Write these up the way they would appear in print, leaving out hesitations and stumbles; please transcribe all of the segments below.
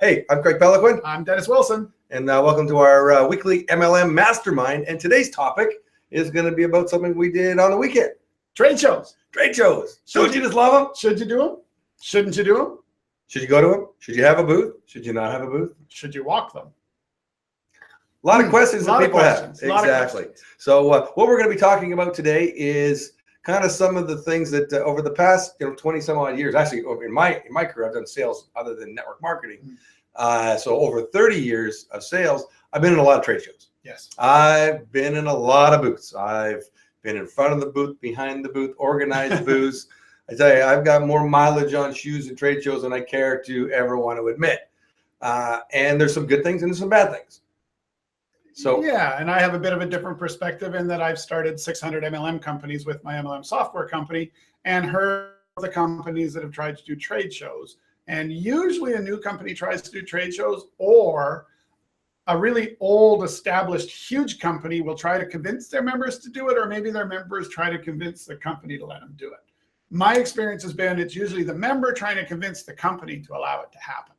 Hey, I'm Craig Peloquin. I'm Dennis Wilson. And welcome to our weekly MLM Mastermind. And today's topic is going to be about something we did on the weekend. Trade shows. Trade shows. Don't you just love them? Should you do them? Shouldn't you do them? Should you go to them? Should you have a booth? Should you not have a booth? Should you walk them? A lot of questions that people have. Exactly. So what we're going to be talking about today is kind of some of the things that over the past 20 some odd years, actually in my career, I've done sales other than network marketing. So over 30 years of sales, I've been in a lot of trade shows. Yes. I've been in a lot of booths. I've been in front of the booth, behind the booth, organized booths. I tell you, I've got more mileage on shoes and trade shows than I care to ever want to admit. And there's some good things and there's some bad things. So yeah, and I have a bit of a different perspective in that I've started 600 MLM companies with my MLM software company and heard of the companies that have tried to do trade shows. And usually a new company tries to do trade shows, or a really old, established, huge company will try to convince their members to do it, or maybe their members try to convince the company to let them do it. My experience has been it's usually the member trying to convince the company to allow it to happen.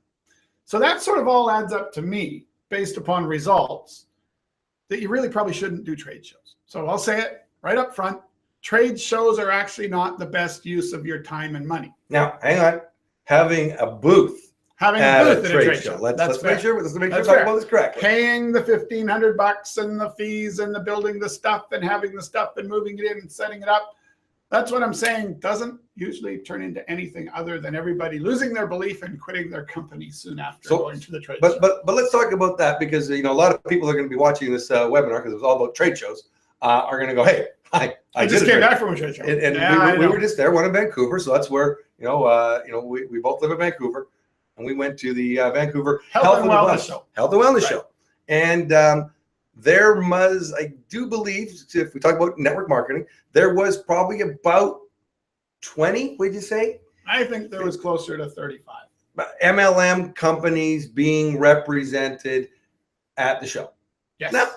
So that sort of all adds up to me, based upon results, that you really probably shouldn't do trade shows. So I'll say it right up front. Trade shows are actually not the best use of your time and money. now, hang on. Having a booth at a trade show. Let's make sure we're talking about this correctly. Paying the $1,500 and the fees and the building the stuff and having the stuff and moving it in and setting it up. That's what I'm saying doesn't usually turn into anything other than everybody losing their belief and quitting their company soon after going to the trade show. But let's talk about that, because a lot of people are going to be watching this webinar, because it was all about trade shows, are going to go, hey, I just came back from a trade show. And we were just there, one in Vancouver. So that's where, we both live in Vancouver, and we went to the Vancouver Health and Wellness Show. And there was, I do believe, if we talk about network marketing, there was probably about 20, would you say? I think there was closer to 35. MLM companies being represented at the show. Yes. Now,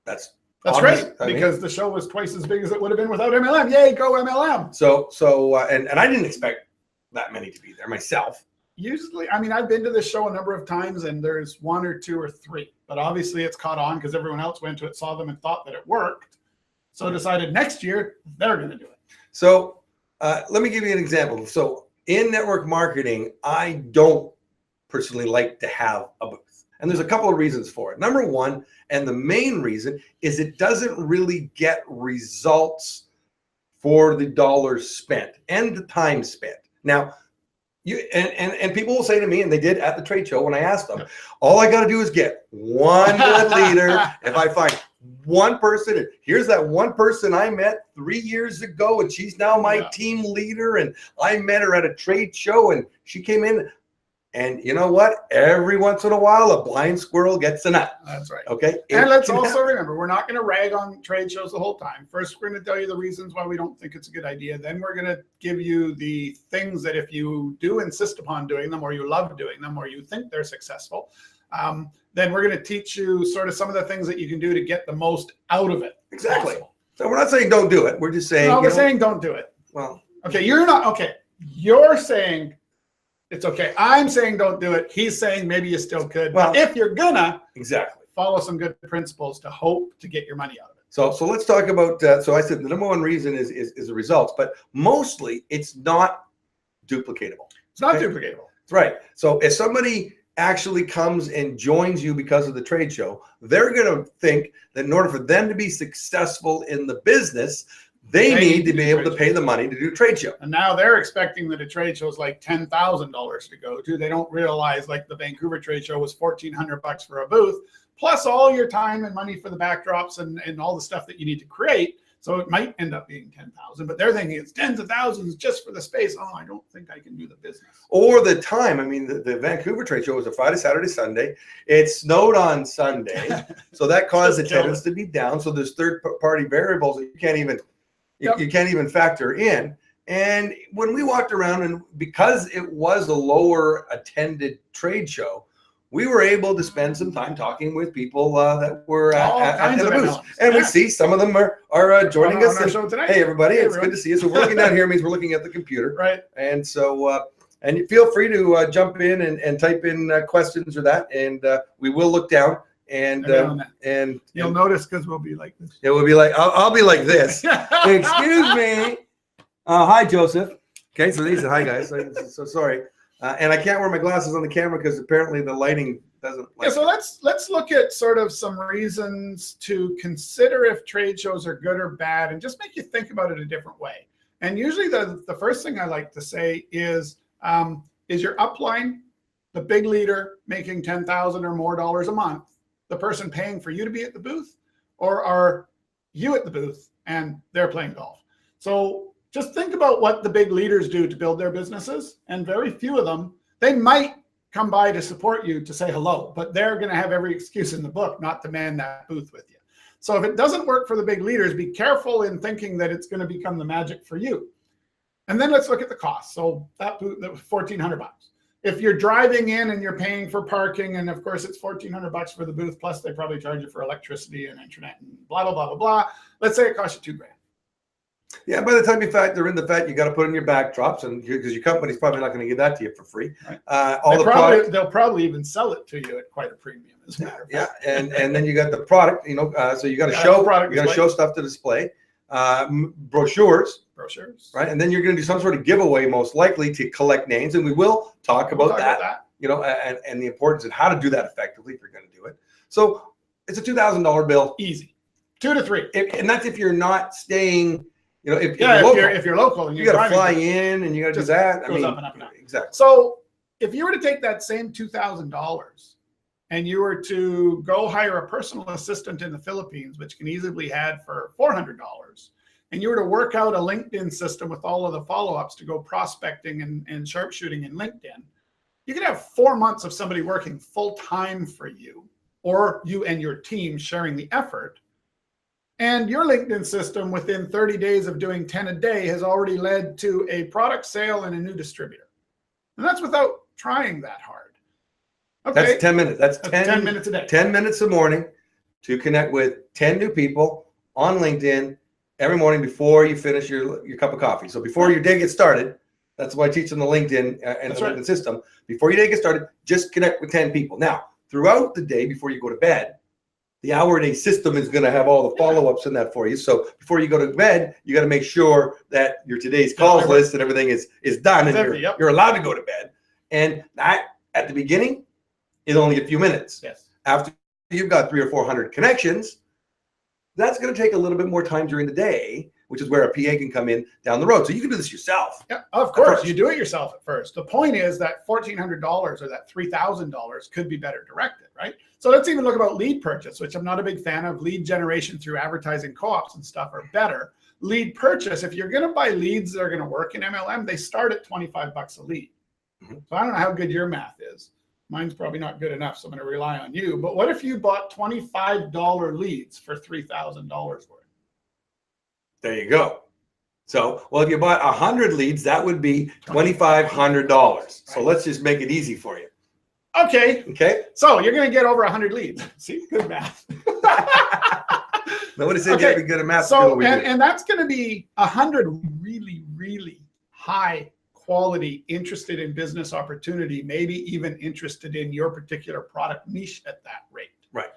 that's great, because the show was twice as big as it would have been without MLM. Yay, go MLM. And I didn't expect that many to be there myself. Usually, I mean, I've been to this show a number of times and there's one or two or three, but obviously it's caught on because everyone else went to it, saw them and thought that it worked. So decided next year they're going to do it. So let me give you an example. So in network marketing, I don't personally like to have a booth. And there's a couple of reasons for it. Number one, and the main reason, is it doesn't really get results for the dollars spent and the time spent. Now, and people will say to me, and they did at the trade show when I asked them, all I got to do is get one good leader. If I find one person, and here's that one person I met 3 years ago, and she's now my team leader, and I met her at a trade show, and she came in. And you know what? Every once in a while, a blind squirrel gets a nut. That's right. Okay. And let's also remember, we're not going to rag on trade shows the whole time. First, we're going to tell you the reasons why we don't think it's a good idea. Then we're going to give you the things that if you do insist upon doing them, or you love doing them, or you think they're successful, then we're going to teach you sort of some of the things that you can do to get the most out of it. Exactly. So we're not saying don't do it. We're just saying. No, we're saying don't do it. Well, okay. You're not. Okay. You're saying it's okay. I'm saying don't do it. He's saying maybe you still could. Well, if you're gonna follow some good principles to hope to get your money out of it. So let's talk about. So I said the number one reason is the results, but mostly it's not duplicatable. It's not duplicatable. That's right. So if somebody actually comes and joins you because of the trade show, they're going to think that in order for them to be successful in the business, they need to be able to pay the money to do a trade show. And now they're expecting that a trade show is like $10,000 to go to. They don't realize like the Vancouver trade show was $1,400 for a booth, plus all your time and money for the backdrops and all the stuff that you need to create. So it might end up being 10,000, but they're thinking it's tens of thousands just for the space. Oh, I don't think I can do the business. Or the time. I mean, the Vancouver trade show was a Friday, Saturday, Sunday. It snowed on Sunday. So that caused attendance to be down. So there's third-party variables that you can't even you can't even factor in. And when we walked around, and because it was a lower attended trade show, we were able to spend some time talking with people that were at the booth. And we see some of them are joining us. On our show today. Hey, everybody, it's good to see you. So we're looking down here means we're looking at the computer. Right. And so And feel free to jump in and type in questions or that, and we will look down. And you'll notice because we'll be like this. It will be like I'll be like this. Excuse me. Hi, Joseph. Okay, so these are hi guys. So sorry, and I can't wear my glasses on the camera because apparently the lighting doesn't. Yeah, so let's look at sort of some reasons to consider if trade shows are good or bad, and just make you think about it a different way. And usually the first thing I like to say is your upline, the big leader making $10,000 or more a month, the person paying for you to be at the booth, or are you at the booth and they're playing golf? So just think about what the big leaders do to build their businesses, and very few of them, they might come by to support you to say hello, but they're going to have every excuse in the book not to man that booth with you. So if it doesn't work for the big leaders, be careful in thinking that it's going to become the magic for you. And then let's look at the cost. So that booth, that was $1,400. If you're driving in and you're paying for parking, and of course it's $1,400 for the booth, plus they probably charge you for electricity and internet and blah, blah, blah, blah, blah. Let's say it costs you $2,000. Yeah, by the time you factor in the fact you got to put in your backdrops, and because your company's probably not going to give that to you for free. Right. They'll probably even sell it to you at quite a premium, as a matter of fact. Yeah, and then you got the product, so you got to show stuff to display, brochures, right? And then you're going to do some sort of giveaway, most likely, to collect names, and we will talk about that. And the importance of how to do that effectively if you're going to do it. So it's a $2,000 bill, easy, 2 to 3, and that's if you're not staying. If you're local, and you got to fly in and you got to do that. Goes up and up and up. Exactly. So if you were to take that same $2,000 and you were to go hire a personal assistant in the Philippines, which can easily be had for $400, and you were to work out a LinkedIn system with all of the follow-ups to go prospecting and sharpshooting in LinkedIn, you could have 4 months of somebody working full-time for you, or you and your team sharing the effort. And your LinkedIn system, within 30 days of doing 10 a day, has already led to a product sale and a new distributor. And that's without trying that hard. Okay. That's 10 minutes. That's 10 minutes a day. 10 minutes a morning to connect with 10 new people on LinkedIn every morning before you finish your cup of coffee. So before your day gets started, that's why I teach them the LinkedIn and the LinkedIn system. Before your day gets started, just connect with 10 people. Now, throughout the day, before you go to bed, the hour-a-day system is going to have all the follow-ups in that for you. So before you go to bed, you got to make sure that your today's calls list and everything is done, and you're allowed to go to bed. And that, at the beginning, is only a few minutes. Yes. After you've got 300 or 400 connections, that's going to take a little bit more time during the day, which is where a PA can come in down the road. So you can do this yourself. Yeah, of course. You do it yourself at first. The point is that $1,400 or that $3,000 could be better directed, right? So let's even look about lead purchase, which I'm not a big fan of. Lead generation through advertising co-ops and stuff are better. Lead purchase, if you're going to buy leads that are going to work in MLM, they start at $25 a lead. So I don't know how good your math is. Mine's probably not good enough, so I'm going to rely on you. But what if you bought $25 leads for $3,000 worth? There you go. So, well, if you bought 100 leads, that would be $2,500. So let's just make it easy for you. Okay. So you're going to get over 100 leads. See, good math. Nobody said you have to be good at math. So, and that's going to be 100 really, really high quality, interested in business opportunity, maybe even interested in your particular product niche at that rate. Right.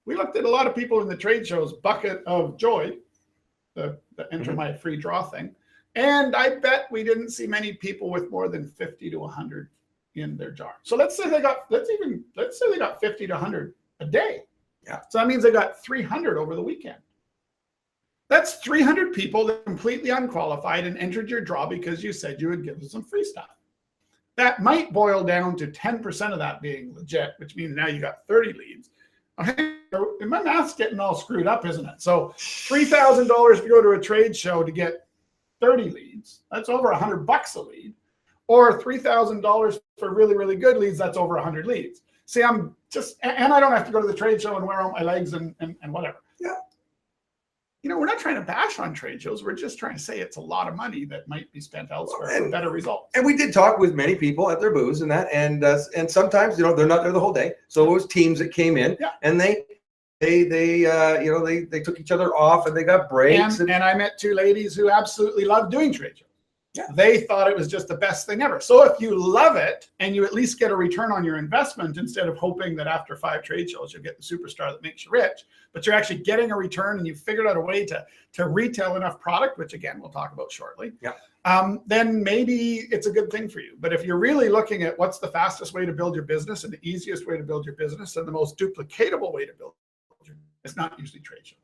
We looked at a lot of people in the trade shows bucket of joy, the enter my free draw thing. And I bet we didn't see many people with more than 50 to 100 in their jar. So let's say they got 50 to 100 a day. Yeah. So that means they got 300 over the weekend. That's 300 people that are completely unqualified and entered your draw because you said you would give them some free stuff. That might boil down to 10% of that being legit, which means now you got 30 leads. Okay, my math's getting all screwed up, isn't it? So $3,000 to go to a trade show to get 30 leads, that's over $100 a lead. Or $3,000 for really, really good leads, that's over 100 leads. See, I'm just, and I don't have to go to the trade show and wear out my legs and whatever. Yeah. We're not trying to bash on trade shows. We're just trying to say it's a lot of money that might be spent elsewhere for better results. And we did talk with many people at their booths and that, and sometimes they're not there the whole day. So it was teams that came in, and they took each other off and they got breaks. And I met two ladies who absolutely love doing trade shows. Yeah. They thought it was just the best thing ever. So if you love it and you at least get a return on your investment, instead of hoping that after 5 trade shows you'll get the superstar that makes you rich, but you're actually getting a return and you've figured out a way to retail enough product, which again we'll talk about shortly, then maybe it's a good thing for you. But if you're really looking at what's the fastest way to build your business and the easiest way to build your business and the most duplicatable way to build your business, it's not usually trade shows.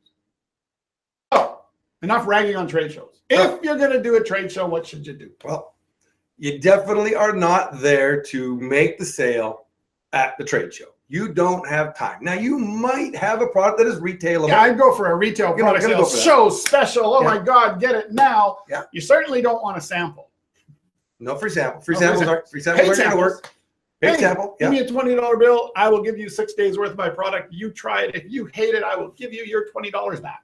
Oh, enough ragging on trade shows. If you're going to do a trade show, what should you do? Well, you definitely are not there to make the sale at the trade show. You don't have time. Now, you might have a product that is retailable. Yeah, I'd go for a retail product sale. Show special. Oh my God, get it now. Yeah. You certainly don't want a sample. No free sample. Free samples aren't going to work. Paid sample. Give me a $20 bill. I will give you 6 days worth of my product. You try it. If you hate it, I will give you your $20 back.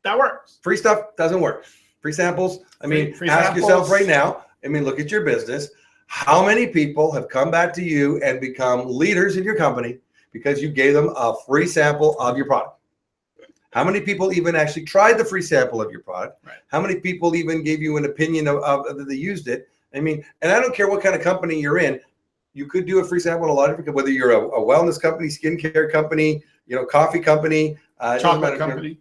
That works. Free stuff doesn't work. Free samples. I mean, ask yourself right now. I mean, look at your business. How many people have come back to you and become leaders in your company because you gave them a free sample of your product? How many people even actually tried the free sample of your product? Right. How many people even gave you an opinion of that they used it? I mean, and I don't care what kind of company you're in. You could do a free sample in a lot of different, whether you're a wellness company, skincare company, coffee company, chocolate company.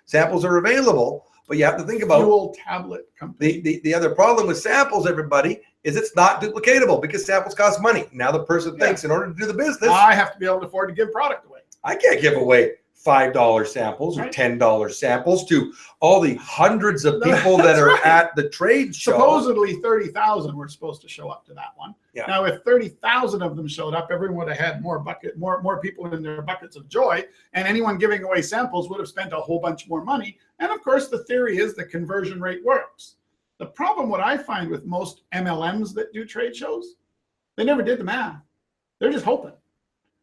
Samples are available, but you have to think about fuel tablet company. The other problem with samples, everybody, is it's not duplicatable because samples cost money. Now the person thinks in order to do the business, I have to be able to afford to give product away. I can't give away $5 samples or $10 samples to all the hundreds of people that are at the trade show. Supposedly 30,000 were supposed to show up to that one. Yeah. Now, if 30,000 of them showed up, everyone would have had more people in their buckets of joy, and anyone giving away samples would have spent a whole bunch more money. And of course, the theory is the conversion rate works. The problem, what I find with most MLMs that do trade shows, they never did the math. They're just hoping.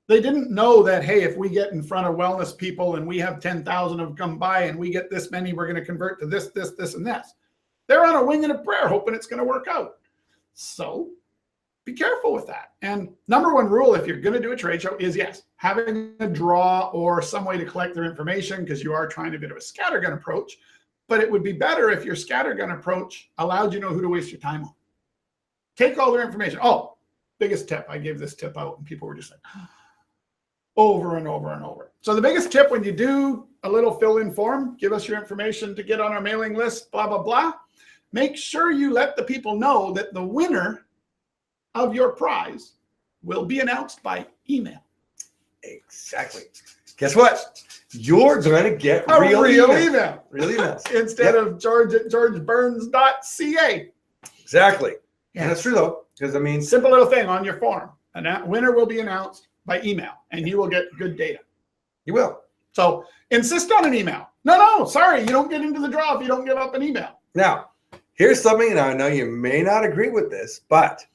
They didn't know that, hey, if we get in front of wellness people and we have 10,000 of them come by and we get this many, we're going to convert to this, this, this, and this. They're on a wing and a prayer hoping it's going to work out. So be careful with that. And number one rule, if you're going to do a trade show, is yes, having a draw or some way to collect their information, because you are trying a bit of a scattergun approach. But it would be better if your scattergun approach allowed you to know who to waste your time on. Take all their information. Oh, biggest tip. I gave this tip out and people were just like, over and over and over. So the biggest tip when you do a little fill-in form, give us your information to get on our mailing list, blah, blah, blah. Make sure you let the people know that the winner of your prize will be announced by email. Exactly. Guess what? You're going to get a real email. Real emails. Instead of George at georgeburns.ca. Exactly. Yeah, and that's true though. Because I mean, simple little thing on your form. A winner will be announced by email, and you will get good data. You will. So insist on an email. No, sorry, you don't get into the draw if you don't give up an email. Now, here's something, and I know you may not agree with this, but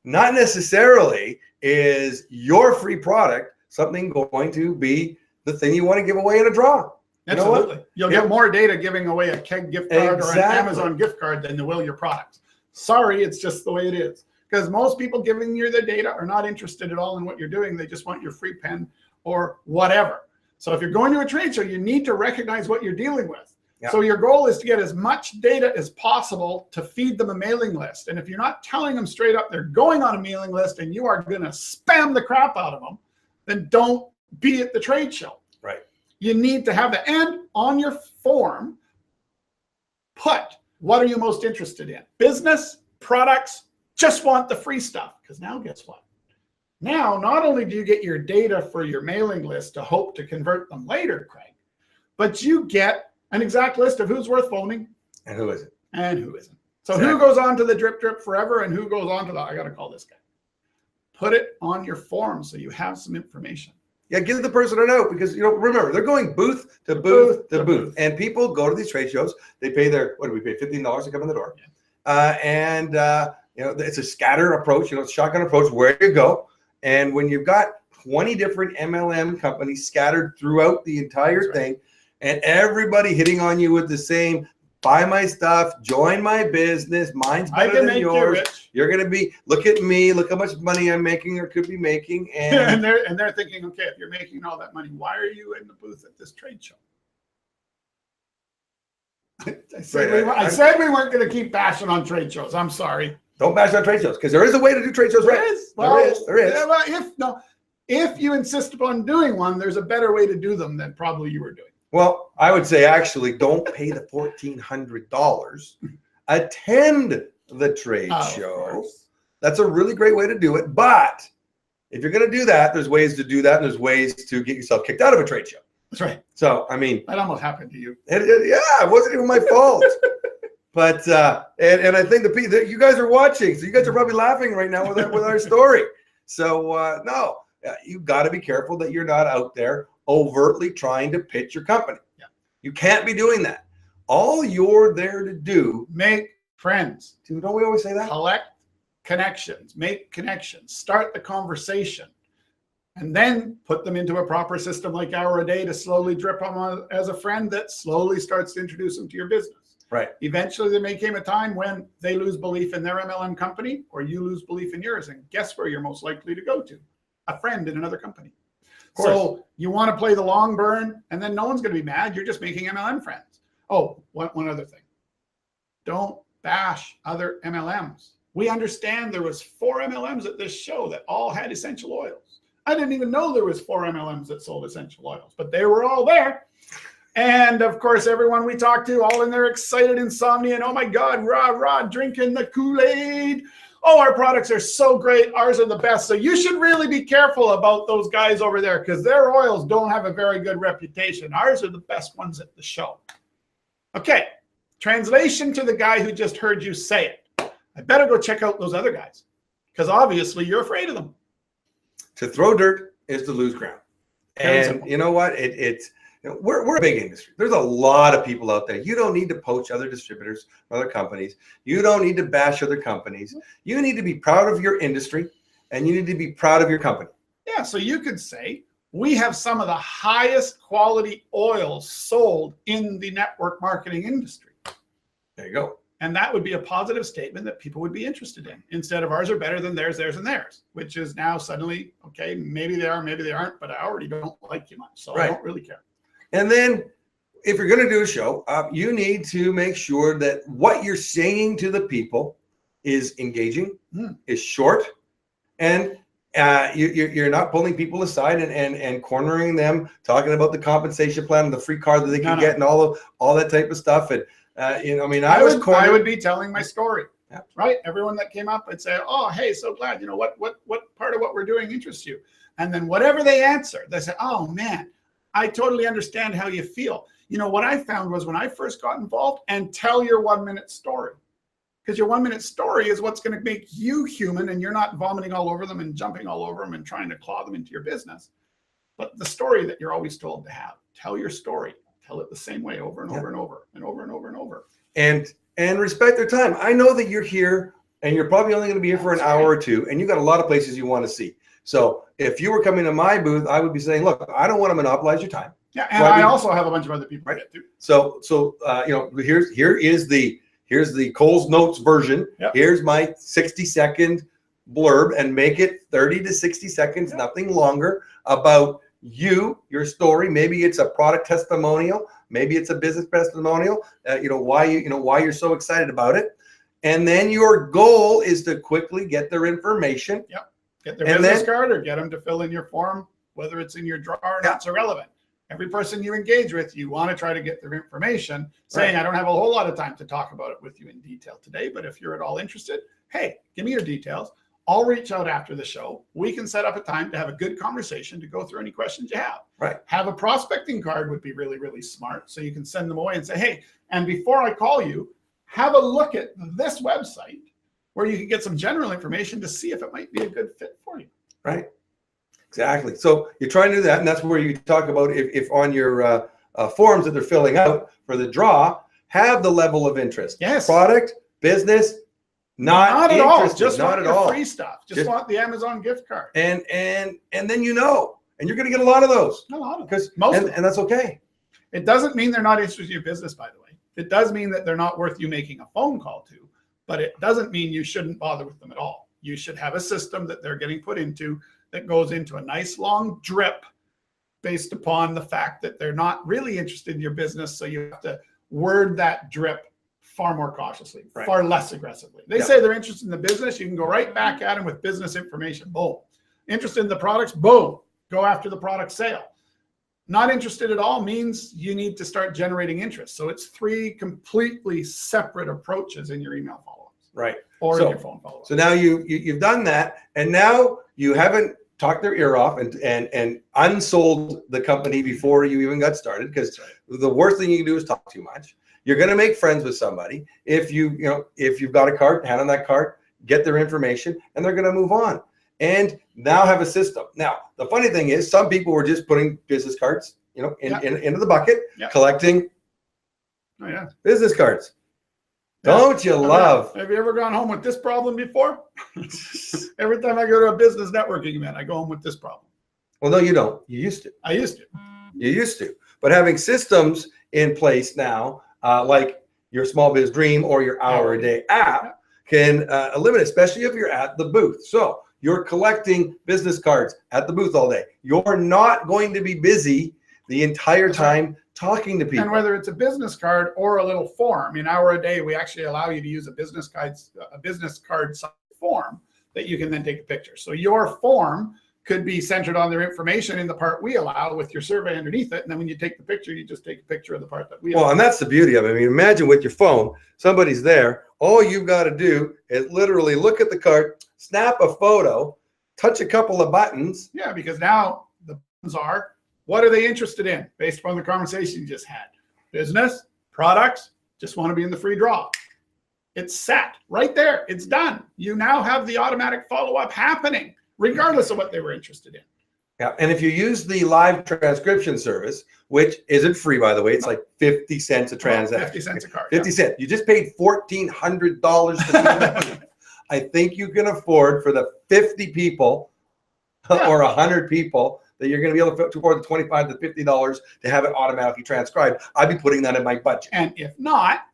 not necessarily is your free product something going to be the thing you want to give away in a draw. Absolutely. You'll get more data giving away a Keg gift card or an Amazon gift card than you will your products. Sorry, it's just the way it is. Because most people giving you their data are not interested at all in what you're doing. They just want your free pen or whatever. So if you're going to a trade show, you need to recognize what you're dealing with. Yeah. So your goal is to get as much data as possible to feed them a mailing list. And if you're not telling them straight up they're going on a mailing list and you are going to spam the crap out of them, then don't be at the trade show. Right. You need to have the end on your form. Put what are you most interested in? Business, products, just want the free stuff. Because now guess what? Now, not only do you get your data for your mailing list to hope to convert them later, Craig, but you get an exact list of who's worth phoning. And who isn't. And who isn't. So who goes on to the drip drip forever and who goes on to the, I got to call this guy. Put it on your form so you have some information. Yeah, give the person a note because, remember, they're going booth to booth to booth. And people go to these trade shows. They pay their, what do we pay, $15 to come in the door. Yeah. It's a scatter approach, it's a shotgun approach where you go. And when you've got 20 different MLM companies scattered throughout the entire thing, and everybody hitting on you with the same, buy my stuff, join my business, mine's better than yours. You're going to be, look at me, look how much money I'm making or could be making. And they're thinking, okay, if you're making all that money, why are you in the booth at this trade show? I said we weren't going to keep bashing on trade shows. I'm sorry. Don't bash on trade shows, because there is a way to do trade shows right. There is. Yeah, well, if you insist upon doing one, there's a better way to do them than probably you were doing. Well, I would say actually don't pay the $1,400. Attend the trade show. That's a really great way to do it. But if you're going to do that, there's ways to do that, and there's ways to get yourself kicked out of a trade show. That's right. So, I mean, that almost happened to you. Yeah, it wasn't even my fault. But and I think you guys are watching, so you guys are probably laughing right now with our story. So no, you've got to be careful that you're not out there overtly trying to pitch your company. Yeah. You can't be doing that. All you're there to do, make friends. Don't we always say that? Collect connections, make connections, start the conversation, and then put them into a proper system like Hour a Day to slowly drip them as a friend that slowly starts to introduce them to your business. Right. Eventually, there may come a time when they lose belief in their MLM company, or you lose belief in yours. And guess where you're most likely to go to? A friend in another company. So you want to play the long burn, and then no one's going to be mad. You're just making MLM friends. Oh, one other thing. Don't bash other MLMs. We understand there was 4 MLMs at this show that all had essential oils. I didn't even know there was 4 MLMs that sold essential oils, but they were all there. And of course, everyone we talked to, all in their excited insomnia, and oh my God, rah, drinking the Kool-Aid. Oh, our products are so great. Ours are the best. So you should really be careful about those guys over there, because their oils don't have a very good reputation. Ours are the best ones at the show. Okay, translation to the guy who just heard you say it. I better go check out those other guys, because obviously you're afraid of them. To throw dirt is to lose ground. And you know what? We're a big industry. There's a lot of people out there. You don't need to poach other distributors, other companies. You don't need to bash other companies. You need to be proud of your industry, and you need to be proud of your company. Yeah, so you could say, we have some of the highest quality oils sold in the network marketing industry. There you go. And that would be a positive statement that people would be interested in, instead of ours are better than theirs, and theirs, which is now suddenly, okay, maybe they are, maybe they aren't, but I already don't like you much, so I don't really care. And then if you're going to do a show, you need to make sure that what you're saying to the people is engaging, is short, and you're not pulling people aside and cornering them, talking about the compensation plan and the free card that they can get and all that type of stuff. And I would be telling my story, right? Everyone that came up would say, "Oh, hey, so glad. What part of what we're doing interests you?" And then whatever they answer, they say, "Oh man, I totally understand how you feel." What I found was when I first got involved, and tell your 1-minute story, because your 1-minute story is what's going to make you human, and you're not vomiting all over them and jumping all over them and trying to claw them into your business. But the story that you're always told to have, tell your story, tell it the same way over and over and over and over and over and over. And respect their time. I know that you're here, and you're probably only going to be here for an hour or two, and you got a lot of places you want to see. So if you were coming to my booth, I would be saying, look, I don't want to monopolize your time. Yeah, and I also have a bunch of other people. Right. So here's the Cole's Notes version. Yep. Here's my 60-second blurb, and make it 30 to 60 seconds, nothing longer, about you, your story. Maybe it's a product testimonial, maybe it's a business testimonial. Why you're so excited about it, and then your goal is to quickly get their information. Yep. Get their business card, or get them to fill in your form, whether it's in your drawer or not. It's irrelevant. Every person you engage with, you want to try to get their information, saying, I don't have a whole lot of time to talk about it with you in detail today, but if you're at all interested, hey, give me your details. I'll reach out after the show. We can set up a time to have a good conversation to go through any questions you have. Right. Have a prospecting card would be really, really smart. So you can send them away and say, hey, and before I call you, have a look at this website where you can get some general information to see if it might be a good fit for you. Right. Exactly. So you're trying to do that, and that's where you talk about if on your forms that they're filling out for the draw, have the level of interest. Yes. Product, business, not at all. Just not at all. Free stuff. Just want the Amazon gift card. And then and you're going to get a lot of those. A lot of because and that's okay. It doesn't mean they're not interested in your business, by the way. It does mean that they're not worth you making a phone call to, but it doesn't mean you shouldn't bother with them at all. You should have a system that they're getting put into that goes into a nice long drip based upon the fact that they're not really interested in your business. So you have to word that drip far more cautiously, Right. far less aggressively. They say they're interested in the business. You can go right back at them with business information. Boom. Interested in the products. Boom. Go after the product sale. Not interested at all means you need to start generating interest. So it's 3 completely separate approaches in your email follow-ups. Right. Or in your phone follow-ups. So now you've done that, and now you haven't talked their ear off and unsold the company before you even got started, because the worst thing you can do is talk too much. You're going to make friends with somebody. If you've got a card, hand on that card, get their information, and they're going to move on. And now have a system. Now, the funny thing is, some people were just putting business cards, into the bucket, collecting business cards. Don't you love? Have you ever gone home with this problem before? Every time I go to a business networking event, I go home with this problem. Well, no, you don't. You used to. I used to. You used to. But having systems in place now, like your Small Biz Dream or your Hour a Day app, can eliminate, especially if you're at the booth. So you're collecting business cards at the booth all day. You're not going to be busy the entire time talking to people. And whether it's a business card or a little form, in Hour a Day, we actually allow you to use a business card size form that you can then take a picture. So your form could be centered on their information in the part we allow with your survey underneath it. And then when you take the picture, you just take a picture of the part that we allow. Well, and that's the beauty of it. I mean, imagine with your phone, somebody's there. All you've got to do is literally look at the card, snap a photo, touch a couple of buttons. Yeah, because now the buttons are, what are they interested in based upon the conversation you just had? Business, products, just want to be in the free draw. It's set right there. It's done. You now have the automatic follow-up happening, regardless of what they were interested in. Yeah, and if you use the live transcription service, which isn't free, by the way, it's like 50 cents a transaction. 50 cents a card. 50 cents. You just paid $1,400 to do that. I think you can afford, for the 50 people or 100 people that you're going to be able to afford the $25 to $50 to have it automatically transcribed. I'd be putting that in my budget. And if not,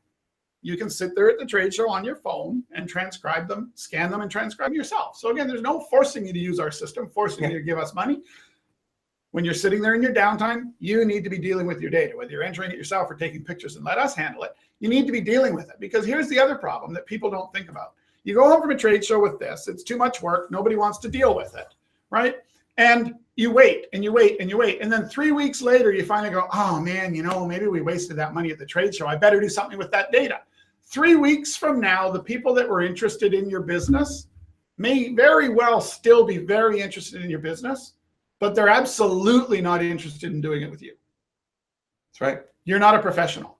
you can sit there at the trade show on your phone and transcribe them, scan them, and transcribe them yourself. So again, there's no forcing you to use our system, forcing you to give us money. When you're sitting there in your downtime, you need to be dealing with your data, whether you're entering it yourself or taking pictures and let us handle it. You need to be dealing with it, because here's the other problem that people don't think about. You go home from a trade show with this, it's too much work. Nobody wants to deal with it, right? And you wait and you wait and you wait. And then 3 weeks later, you finally go, oh man, maybe we wasted that money at the trade show. I better do something with that data. 3 weeks from now, the people that were interested in your business may very well still be very interested in your business, but they're absolutely not interested in doing it with you. That's right. You're not a professional,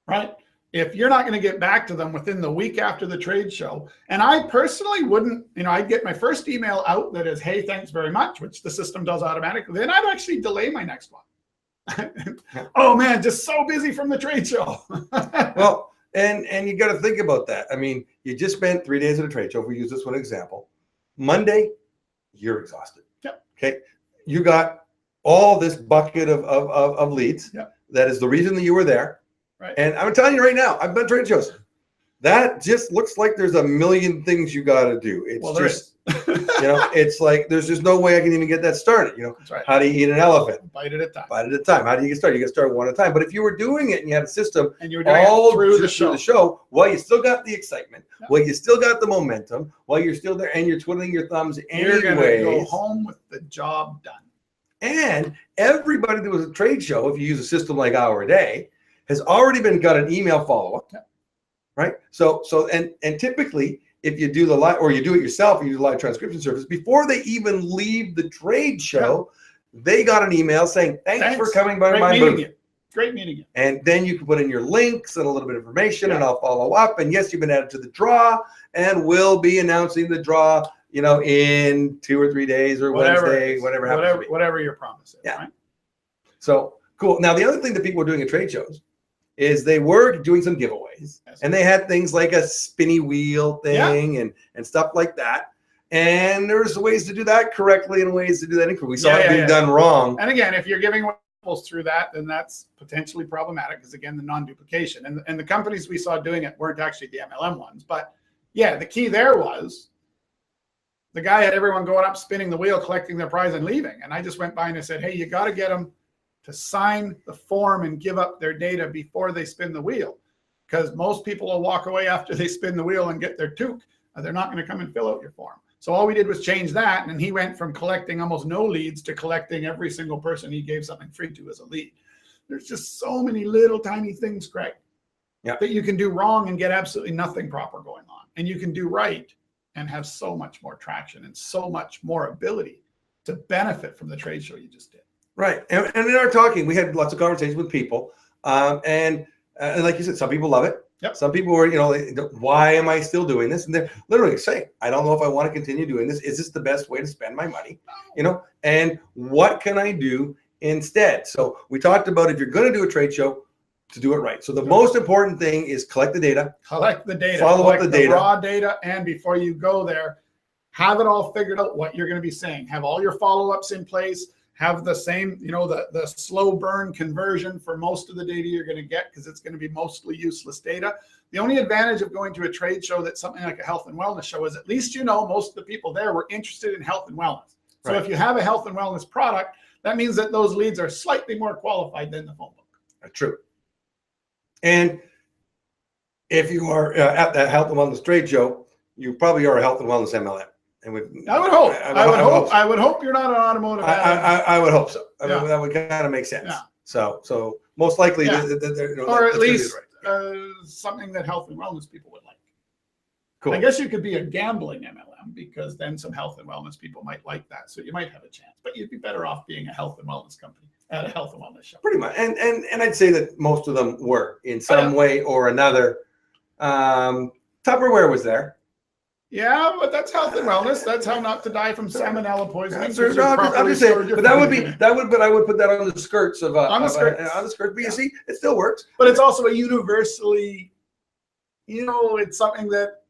right? If you're not going to get back to them within the week after the trade show, and I personally wouldn't, I'd get my first email out that is, hey, thanks very much, which the system does automatically. Then I'd actually delay my next one. Oh man, just so busy from the trade show. Well, and you got to think about that. I mean, you just spent 3 days at a trade show. If we use this one example, Monday, you're exhausted. Yep. Okay. You got all this bucket of leads. Yep. That is the reason that you were there. Right. And I'm telling you right now, I've been trade shows. That just looks like there's a million things you got to do. It's just, it's like, there's just no way I can even get that started. That's right. How do you eat an elephant? Bite at a time. Bite at a time. How do you get started? You get started one at a time. But if you were doing it and you had a system and you were doing it through the show, well, you still got the excitement. Yeah. Well, you still got the momentum. While you're still there and you're twiddling your thumbs anyways. You're going to go home with the job done. And everybody that was at a trade show, if you use a system like Hour a Day, has already got an email follow-up, right? So and typically, if you do the live, or you do it yourself, you use a live transcription service, before they even leave the trade show, they got an email saying, thanks for coming by my booth. Great meeting you. And then you can put in your links and a little bit of information, and I'll follow up. And yes, you've been added to the draw, and we'll be announcing the draw, in 2 or 3 days or Wednesday, whatever your promise is. Yeah. Right? So cool. Now, the other thing that people are doing at trade shows is they were doing some giveaways, and they had things like a spinny wheel thing and stuff like that. And there's ways to do that correctly and ways to do that incorrectly. We saw it being done wrong. And again, if you're giving through that, then that's potentially problematic, because again, the non-duplication and the companies we saw doing it weren't actually the MLM ones. But yeah, the key there was the guy had everyone going up, spinning the wheel, collecting their prize and leaving. And I just went by and I said, hey, you got to get them to sign the form and give up their data before they spin the wheel, because most people will walk away after they spin the wheel and get their toque. They're not going to come and fill out your form. So all we did was change that, and he went from collecting almost no leads to collecting every single person he gave something free to as a lead. There's just so many little tiny things, Craig, that you can do wrong and get absolutely nothing proper going on. And you can do right and have so much more traction and so much more ability to benefit from the trade show you just did. Right. And in our talking, we had lots of conversations with people. And like you said, some people love it. Yep. Some people were, why am I still doing this? And they're literally saying, I don't know if I want to continue doing this. Is this the best way to spend my money? And what can I do instead? So we talked about, if you're going to do a trade show, to do it right. So the most important thing is collect the data. Collect the data. Follow up the data. Raw data. And before you go there, have it all figured out what you're going to be saying. Have all your follow-ups in place. Have the same, the slow burn conversion for most of the data you're going to get, because it's going to be mostly useless data. The only advantage of going to a trade show that's something like a health and wellness show is at least most of the people there were interested in health and wellness. So if you have a health and wellness product, that means that those leads are slightly more qualified than the phone book. True. And if you are at that health and wellness trade show, you probably are a health and wellness MLM. And I would hope. I would hope you're not an automotive. I would hope so. I Yeah. mean, that would kind of make sense. Yeah. So most likely, Yeah. Or at least something that health and wellness people would like. Cool. I guess you could be a gambling MLM, because then some health and wellness people might like that. So you might have a chance, but you'd be better off being a health and wellness company at a health and wellness show. Pretty much. And I'd say that most of them were in some way or another. Tupperware was there. Yeah, but that's health and wellness. That's how not to die from salmonella poisoning. I'm just saying, but I would put that on the skirts of on the skirts. But you see, it still works. But it's also a universally, it's something that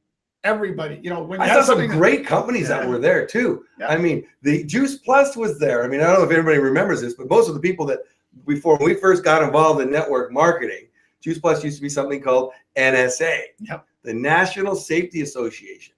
everybody, when you I saw some great companies that were there too. Yeah. I mean, the Juice Plus was there. I mean, I don't know if everybody remembers this, but most of the people that before we first got involved in network marketing, Juice Plus used to be something called NSA, the National Safety Association.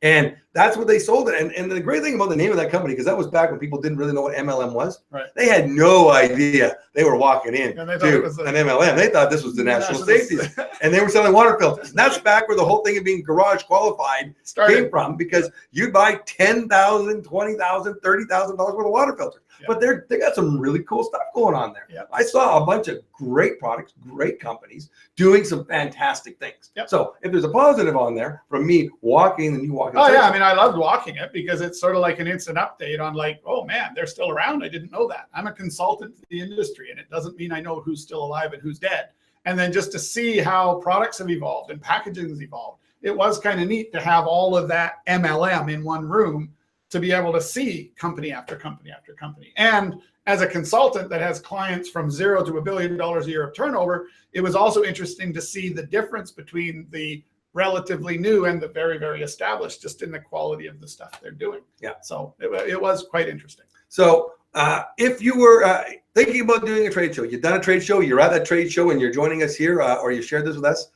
And that's what they sold it. And the great thing about the name of that company, because that was back when people didn't really know what MLM was. Right. They had no idea they were walking in to an MLM. They thought this was the National Safety. And they were selling water filters. And that's back where the whole thing of being garage qualified came from, because you'd buy $10,000, $20,000, $30,000 worth of water filters. Yeah. But they got some really cool stuff going on there. Yeah. I saw a bunch of great products, great companies doing some fantastic things. Yep. So if there's a positive on there from me walking and you walking. Oh, yeah. I mean, I loved walking it, because it's sort of like an instant update on like, oh, man, they're still around. I didn't know that. I'm a consultant to the industry, and it doesn't mean I know who's still alive and who's dead. And then just to see how products have evolved and packaging has evolved, it was kind of neat to have all of that MLM in one room, to be able to see company after company after company. And as a consultant that has clients from $0 to $1 billion a year of turnover, it was also interesting to see the difference between the relatively new and the very, very established, just in the quality of the stuff they're doing. Yeah. So it was quite interesting. So if you were thinking about doing a trade show, you've done a trade show, you're at that trade show and you're joining us here, or you shared this with us,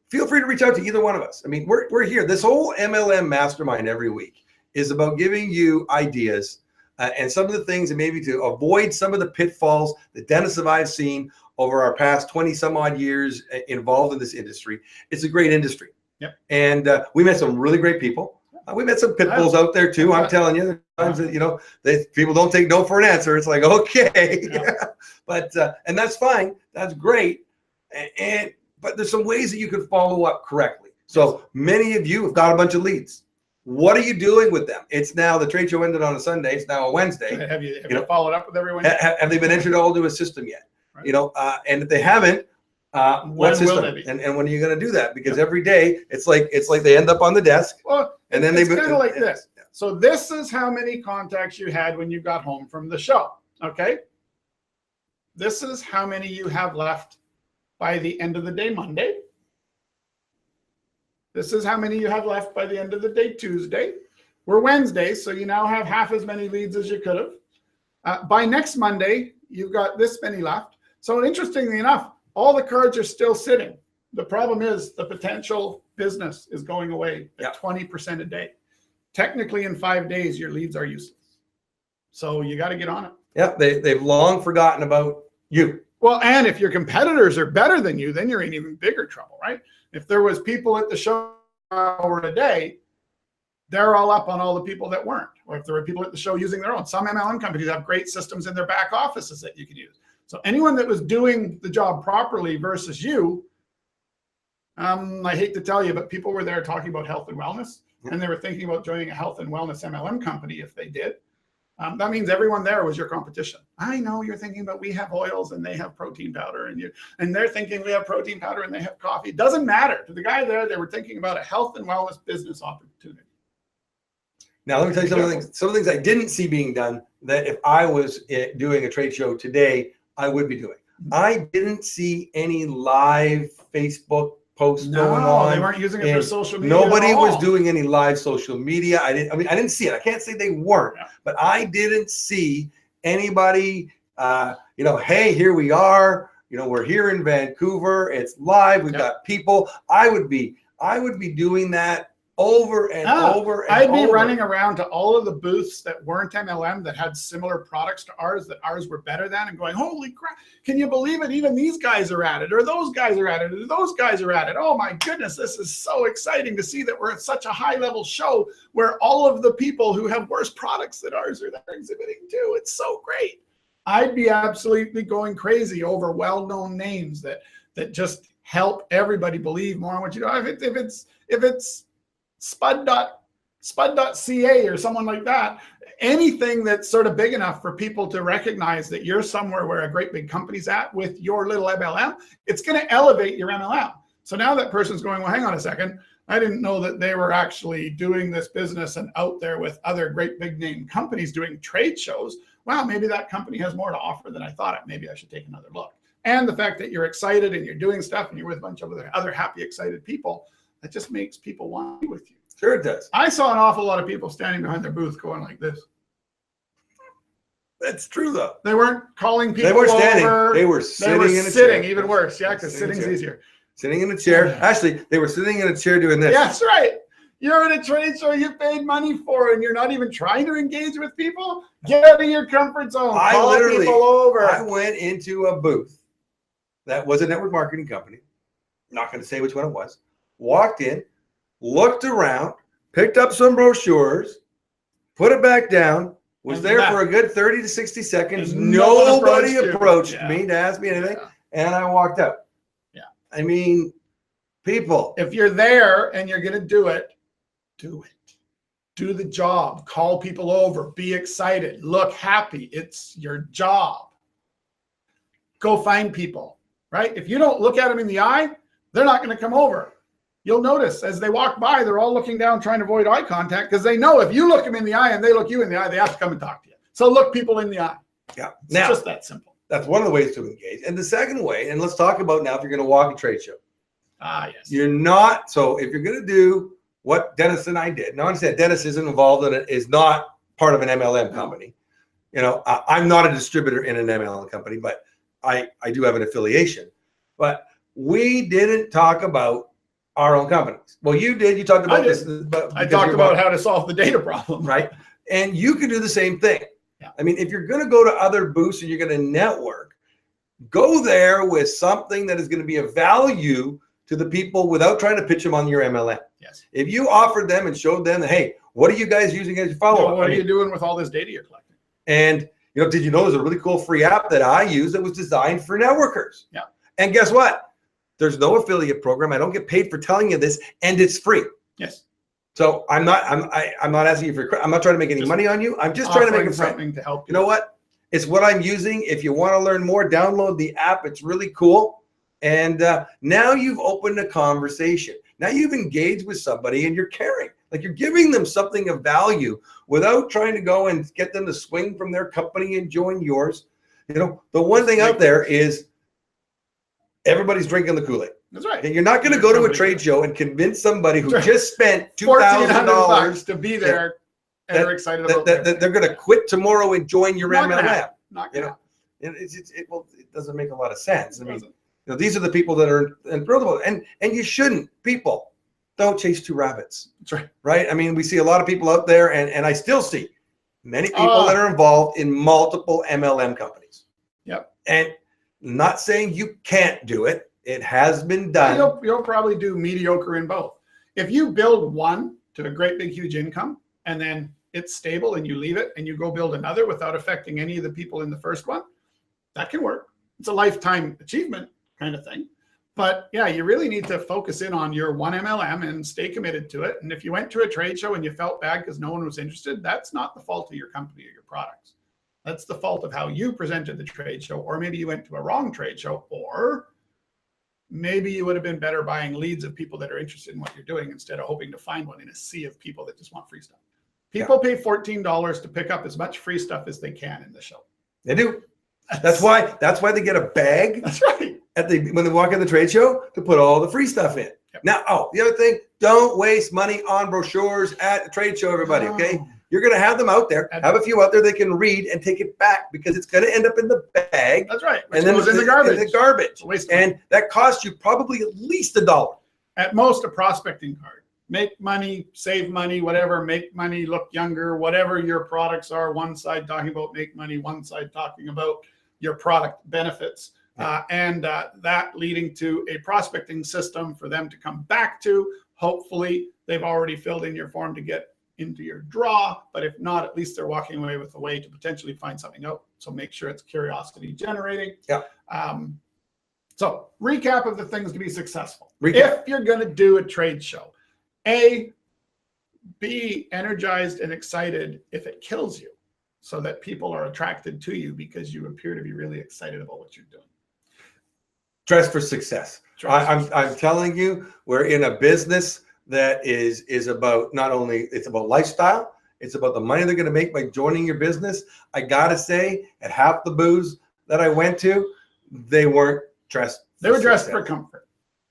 feel free to reach out to either one of us. I mean, we're here. This whole MLM Mastermind every week is about giving you ideas and some of the things, and maybe to avoid some of the pitfalls that Dennis and I have seen over our past 20 some odd years involved in this industry. It's a great industry. Yep. And we met some really great people. We met some pitfalls out there too. I'm telling you, times that people don't take no for an answer. It's like, okay, but and that's fine. That's great. But there's some ways that you can follow up correctly. So many of you have got a bunch of leads. What are you doing with them? It's now, the trade show ended on a Sunday. It's now a Wednesday. Have you followed up with everyone? Have they been entered all to a system yet? Right. And if they haven't, what system? Will they be? And when are you going to do that? Because every day it's like they end up on the desk. Well, and then it's kind of like this. So this is how many contacts you had when you got home from the show. Okay. This is how many you have left by the end of the day Monday. This is how many you have left by the end of the day Tuesday. We're Wednesday, so you now have half as many leads as you could have. By next Monday, you've got this many left. So interestingly enough, all the cards are still sitting. The problem is the potential business is going away at 20% a day. Technically, in 5 days, your leads are useless. So you got to get on it. Yeah, they've long forgotten about you. Well, and if your competitors are better than you, then you're in even bigger trouble, right? If there was people at the show over a day, they're all up on all the people that weren't. Or if there were people at the show using their own. Some MLM companies have great systems in their back offices that you can use. So anyone that was doing the job properly versus you, I hate to tell you, but people were there talking about health and wellness, and they were thinking about joining a health and wellness MLM company if they did. That means everyone there was your competition. I know you're thinking about we have oils and they have protein powder, and they're thinking we have protein powder and they have coffee. It doesn't matter. To the guy there, they were thinking about a health and wellness business opportunity. Now, let me tell you some of the things I didn't see being done that if I was doing a trade show today, I would be doing. I didn't see any live Facebook posts going on. They weren't using it for social media. Nobody was doing any live social media. I didn't see it. I can't say they weren't, but I didn't see anybody, hey, here we are. We're here in Vancouver. It's live. We've got people. I would be doing that over and over and I'd be over. running around to all of the booths that weren't MLM that had similar products to ours, that ours were better than, and going, holy crap, can you believe it? Even these guys are at it, or those guys are at it, or those guys are at it. Oh my goodness, this is so exciting to see that we're at such a high level show where all of the people who have worse products than ours are there exhibiting too. It's so great. I'd be absolutely going crazy over well-known names that just help everybody believe more in what you do. If it's spud.ca or someone like that, anything that's sort of big enough for people to recognize that you're somewhere where a great big company's at with your little MLM, it's going to elevate your MLM. So now that person's going, well, hang on a second. I didn't know that they were actually doing this business and out there with other great big name companies doing trade shows. Wow, maybe that company has more to offer than I thought. Maybe I should take another look. And the fact that you're excited and you're doing stuff and you're with a bunch of other happy, excited people, that just makes people want to be with you. Sure it does. I saw an awful lot of people standing behind their booth going like this. That's true, though. They weren't calling people They were standing. over. They were sitting in a chair. Even worse. Yeah, because sitting's easier. Sitting in a chair. Actually, they were sitting in a chair doing this. Yeah, that's right. You're at a trade show you paid money for, and you're not even trying to engage with people. Get out of your comfort zone. Call people over. I went into a booth that was a network marketing company. I'm not going to say which one it was. Walked in, looked around, picked up some brochures, put it back down, was there for a good 30 to 60 seconds. Nobody approached me to ask me anything, and I walked out. Yeah. I mean, people. If you're there and you're going to do it, do it. Do the job. Call people over. Be excited. Look happy. It's your job. Go find people, right? If you don't look at them in the eye, they're not going to come over. You'll notice as they walk by, they're all looking down trying to avoid eye contact because they know if you look them in the eye and they look you in the eye, they have to come and talk to you. So look people in the eye. Yeah. It's just that simple. That's one of the ways to engage. And the second way, and let's talk about now if you're going to walk a trade show. Yes. You're not, so if you're going to do what Dennis and I did. Now, I understand Dennis isn't involved in it, is not part of an MLM company. I'm not a distributor in an MLM company, but I do have an affiliation. But we didn't talk about our own companies. Well, you did. You talked about this. I talked about how to solve the data problem. Right. And you can do the same thing. Yeah. I mean, if you're going to go to other booths and you're going to network, go there with something that is going to be of value to the people without trying to pitch them on your MLM. Yes. If you offered them and showed them, hey, what are you guys using as your follow-up? What are you doing with all this data you're collecting? And, did you know there's a really cool free app that I use that was designed for networkers? Yeah. And guess what? There's no affiliate program. I don't get paid for telling you this, and it's free. Yes. So I'm not asking you for, I'm not trying to make any money on you. I'm just trying to make a something to help you. You know what? It's what I'm using. If you want to learn more, download the app. It's really cool. And now you've opened a conversation. Now you've engaged with somebody and you're caring. Like you're giving them something of value without trying to go and get them to swing from their company and join yours. The one thing out there is everybody's drinking the Kool-Aid. That's right. And you're not going to go to a trade show and convince somebody who just spent $2,000 to be there and are excited about that they're going to quit tomorrow and join your MLM. It doesn't make a lot of sense. I mean, these are the people that are thrilled about it. And you shouldn't. People, don't chase two rabbits. That's right. Right? I mean, we see a lot of people out there, and I still see many people that are involved in multiple MLM companies. Yep. And not saying you can't do it. It has been done. You'll probably do mediocre in both. If you build one to a great big huge income and then it's stable and you leave it and you go build another without affecting any of the people in the first one, that can work. It's a lifetime achievement kind of thing. But yeah, you really need to focus in on your one MLM and stay committed to it. And if you went to a trade show and you felt bad because no one was interested, that's not the fault of your company or your products. That's the fault of how you presented the trade show, or maybe you went to a wrong trade show, or maybe you would have been better buying leads of people that are interested in what you're doing instead of hoping to find one in a sea of people that just want free stuff. People pay $14 to pick up as much free stuff as they can in the show. They do. That's why they get a bag. That's right. When they walk in the trade show to put all the free stuff in. Yep. Now, the other thing, don't waste money on brochures at the trade show, everybody, okay? You're going to have them out there. Have a few out there they can read and take it back because it's going to end up in the bag. That's right. And then it's in the garbage. And that costs you probably at least $1. At most, a prospecting card. Make money, save money, whatever. Make money, look younger, whatever your products are. One side talking about make money, one side talking about your product benefits. And that leading to a prospecting system for them to come back to. Hopefully, they've already filled in your form to get into your draw, but if not, at least they're walking away with a way to potentially find something out. So make sure it's curiosity generating. Yeah. So recap of the things to be successful. If you're going to do a trade show, be energized and excited if it kills you, so that people are attracted to you because you appear to be really excited about what you're doing. Dress for success. I'm telling you, we're in a business that is about not only, it's about lifestyle, it's about the money they're going to make by joining your business. I got to say, at half the booths that I went to, they weren't dressed. They were dressed for comfort.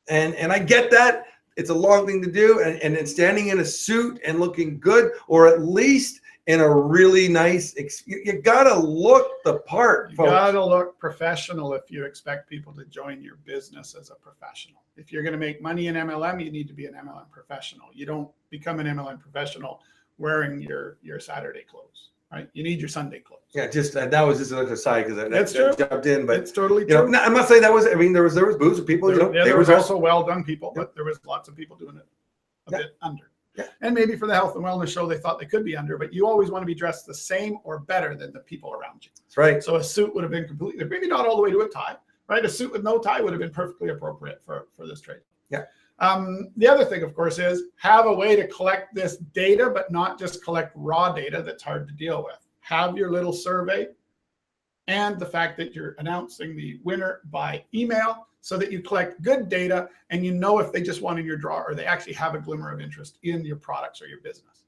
And I get that. It's a long thing to do. And standing in a suit and looking good, or at least in a really nice, you got to look the part. You got to look professional if you expect people to join your business as a professional. If you're going to make money in MLM, you need to be an MLM professional. You don't become an MLM professional wearing your Saturday clothes, right? You need your Sunday clothes. Yeah, that was just another side because that's true. Jumped in, but it's totally true. No, I'm not saying that was. I mean, there was booths of people. There was also well done people, but there was lots of people doing it a bit under. Yeah. And maybe for the health and wellness show, they thought they could be under, but you always want to be dressed the same or better than the people around you. That's right. So a suit would have been completely, maybe not all the way to a tie, right? A suit with no tie would have been perfectly appropriate for this trade. Yeah. The other thing, of course, is have a way to collect this data, but not just collect raw data that's hard to deal with. Have your little survey and the fact that you're announcing the winner by email, so that you collect good data and you know if they just want in your draw or they actually have a glimmer of interest in your products or your business.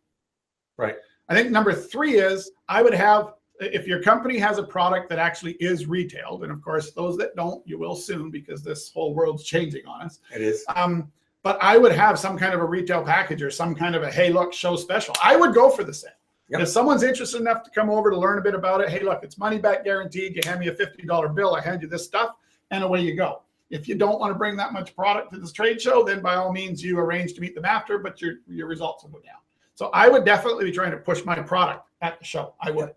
Right. I think number 3 is I would have, if your company has a product that actually is retailed, and of course, those that don't, you will soon because this whole world's changing on us. It is. But I would have some kind of a retail package or some kind of a, hey, look, show special. I would go for the sale. Yep. If someone's interested enough to come over to learn a bit about it, hey, look, it's money back guaranteed. You hand me a $50 bill, I hand you this stuff, and away you go. If you don't want to bring that much product to this trade show, then by all means, you arrange to meet them after, but your results will go down. So I would definitely be trying to push my product at the show. I would.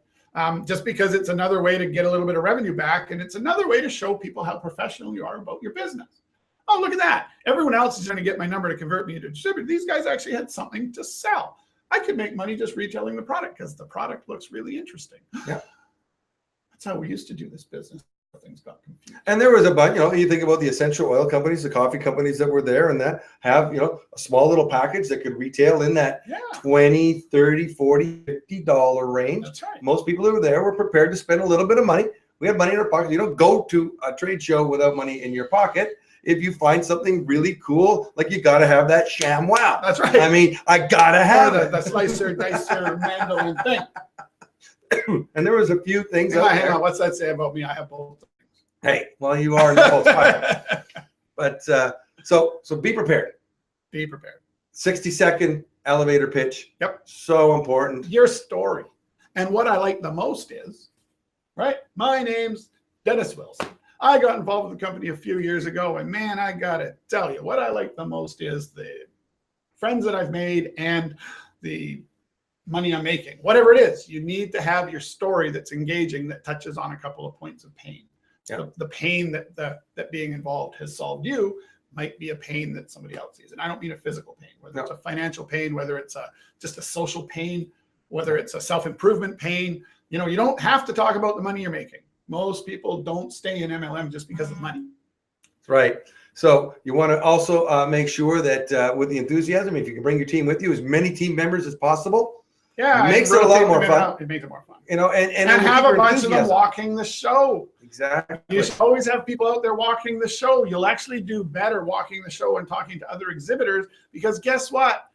Just because it's another way to get a little bit of revenue back, and it's another way to show people how professional you are about your business. Oh, look at that. Everyone else is trying to get my number to convert me into a distributor. These guys actually had something to sell. I could make money just retailing the product because the product looks really interesting. Yeah. That's how we used to do this business. Things got confused. And there was a bunch, you think about the essential oil companies, the coffee companies that were there and that have, a small little package that could retail in that $20, $30, $40, $50 range. That's right. Most people who were there were prepared to spend a little bit of money. We have money in our pocket. You don't go to a trade show without money in your pocket. If you find something really cool, like you got to have that sham wow. That's right. I mean, I got to have it. The slicer, dicer, mandolin thing. And there was a few things. Hang on, what's that say about me? I have both things. Hey, well, you are both fire. But so be prepared. Be prepared. 60-second elevator pitch. Yep. So important. Your story. And what I like the most is, right? My name's Dennis Wilson. I got involved with the company a few years ago, and man, I gotta tell you, what I like the most is the friends that I've made and the money I'm making. Whatever it is, you need to have your story that's engaging, that touches on a couple of points of pain. Yep. The pain that being involved has solved you might be a pain that somebody else sees. And I don't mean a physical pain, whether it's a financial pain, whether it's just a social pain, whether it's a self-improvement pain. You know, you don't have to talk about the money you're making. Most people don't stay in MLM just because of money. Right. So you want to also make sure that with the enthusiasm, if you can bring your team with you, as many team members as possible, yeah, it makes it a lot more fun. It makes it more fun. You know, and have a bunch of them walking the show. Exactly. You should always have people out there walking the show. You'll actually do better walking the show and talking to other exhibitors, because guess what?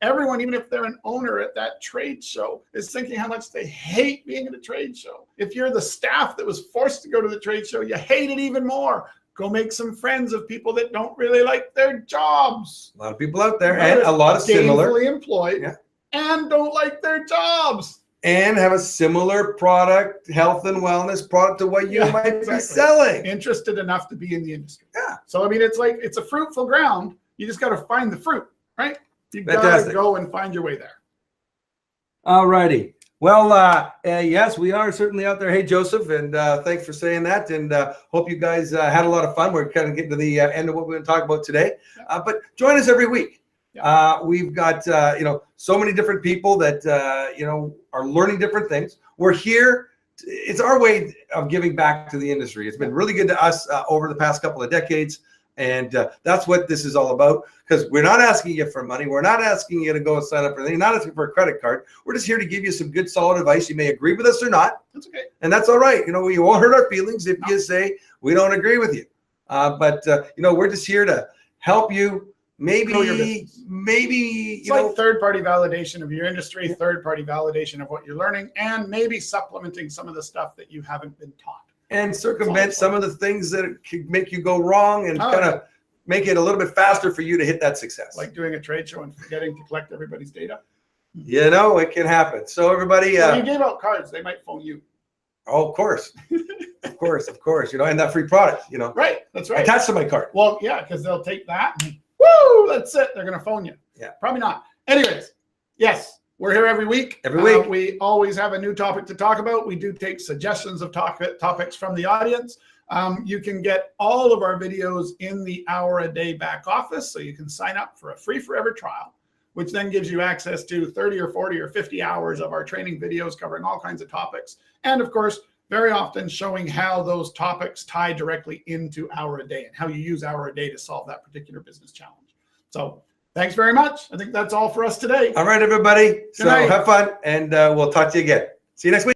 Everyone, even if they're an owner at that trade show, is thinking how much they hate being at a trade show. If you're the staff that was forced to go to the trade show, you hate it even more. Go make some friends of people that don't really like their jobs. A lot of people out there, and a lot of similar. Gainfully employed, and don't like their jobs. And have a similar product, health and wellness product to what you might be selling. Interested enough to be in the industry. Yeah. So, I mean, it's like, it's a fruitful ground. You just got to find the fruit, right? You got to go and find your way there. All righty. Well, yes, we are certainly out there. Hey, Joseph, and thanks for saying that. And hope you guys had a lot of fun. We're kind of getting to the end of what we're going to talk about today. But join us every week. We've got, you know, so many different people that, you know, are learning different things. We're here. It's our way of giving back to the industry. It's been really good to us over the past couple of decades. And that's what this is all about, because we're not asking you for money. We're not asking you to go and sign up for anything. We're not asking for a credit card. We're just here to give you some good, solid advice. You may agree with us or not. That's okay. And that's all right. You know, we won't hurt our feelings if you say we don't agree with you. But you know, we're just here to help you. Maybe it's like third-party validation of your industry, third-party validation of what you're learning, and maybe supplementing some of the stuff that you haven't been taught. And circumvent some of the things that could make you go wrong, and kind of make it a little bit faster for you to hit that success. Like doing a trade show and forgetting to collect everybody's data. You know, it can happen. So everybody, well, you gave out cards. They might phone you. Oh, of course. Of course. You know, and that free product, you know. Right. That's right. Attached to my card. Well, yeah, because they'll take that. And, woo, that's it. They're going to phone you. Yeah. Probably not. Anyways, yes. We're here every week. We always have a new topic to talk about. We do take suggestions of topics from the audience. You can get all of our videos in the Hour a Day back office. So you can sign up for a free forever trial, which then gives you access to 30 or 40 or 50 hours of our training videos covering all kinds of topics. And of course, very often showing how those topics tie directly into Hour a Day and how you use Hour a Day to solve that particular business challenge. So thanks very much. I think that's all for us today. All right, everybody. So have fun, and we'll talk to you again. See you next week.